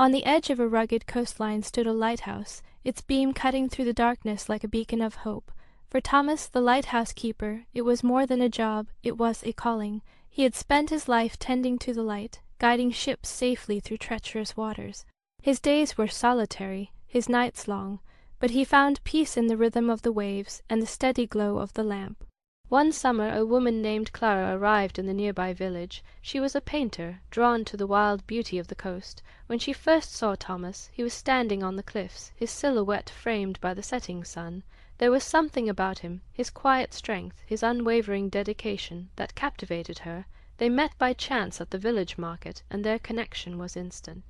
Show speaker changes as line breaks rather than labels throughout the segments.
On the edge of a rugged coastline stood a lighthouse, its beam cutting through the darkness like a beacon of hope. For Thomas, the lighthouse keeper, it was more than a job, it was a calling. He had spent his life tending to the light, guiding ships safely through treacherous waters. His days were solitary, his nights long, but he found peace in the rhythm of the waves and the steady glow of the lamp. One summer a woman named Clara arrived in the nearby village. She was a painter, drawn to the wild beauty of the coast. When she first saw Thomas, he was standing on the cliffs, his silhouette framed by the setting sun. There was something about him, his quiet strength, his unwavering dedication, that captivated her. They met by chance at the village market, and their connection was instant.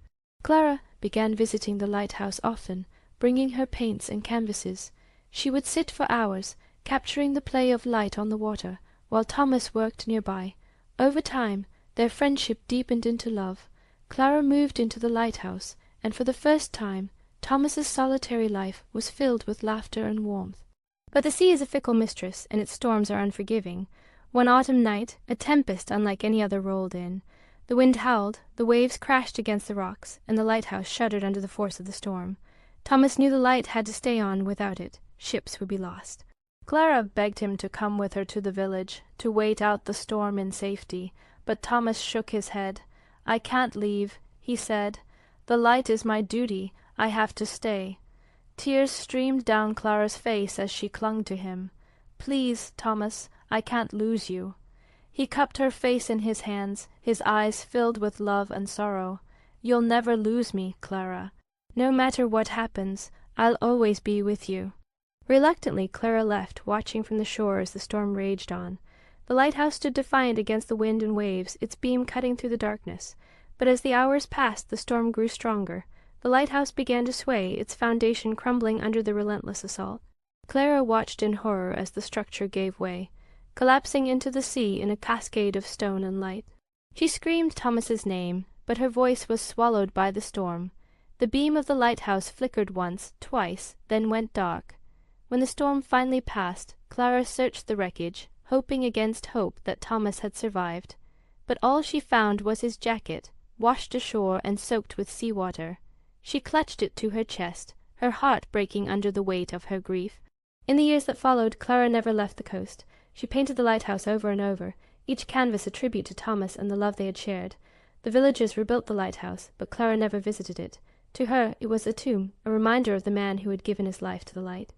Clara began visiting the lighthouse often, bringing her paints and canvases. She would sit for hours, capturing the play of light on the water, while Thomas worked nearby. Over time, their friendship deepened into love. Clara moved into the lighthouse, and for the first time, Thomas's solitary life was filled with laughter and warmth. But the sea is a fickle mistress, and its storms are unforgiving. One autumn night, a tempest unlike any other rolled in. The wind howled, the waves crashed against the rocks, and the lighthouse shuddered under the force of the storm. Thomas knew the light had to stay on without it. Ships would be lost. Clara begged him to come with her to the village, to wait out the storm in safety, but Thomas shook his head. "I can't leave," he said. "The light is my duty. I have to stay." Tears streamed down Clara's face as she clung to him. "Please, Thomas, I can't lose you." He cupped her face in his hands, his eyes filled with love and sorrow. "You'll never lose me, Clara. No matter what happens, I'll always be with you." Reluctantly Clara left, watching from the shore as the storm raged on. The lighthouse stood defiant against the wind and waves, its beam cutting through the darkness. But as the hours passed, the storm grew stronger. The lighthouse began to sway, its foundation crumbling under the relentless assault. Clara watched in horror as the structure gave way, collapsing into the sea in a cascade of stone and light. She screamed Thomas's name, but her voice was swallowed by the storm. The beam of the lighthouse flickered once, twice, then went dark. When the storm finally passed, Clara searched the wreckage, hoping against hope that Thomas had survived. But all she found was his jacket, washed ashore and soaked with sea-water. She clutched it to her chest, her heart breaking under the weight of her grief. In the years that followed, Clara never left the coast. She painted the lighthouse over and over, each canvas a tribute to Thomas and the love they had shared. The villagers rebuilt the lighthouse, but Clara never visited it. To her it was a tomb, a reminder of the man who had given his life to the light.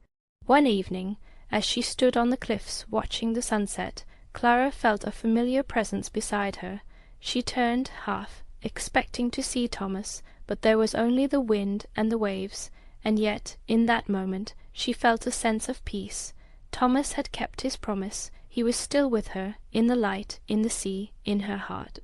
One evening, as she stood on the cliffs watching the sunset, Clara felt a familiar presence beside her. She turned half, expecting to see Thomas, but there was only the wind and the waves, and yet, in that moment, she felt a sense of peace. Thomas had kept his promise. He was still with her, in the light, in the sea, in her heart.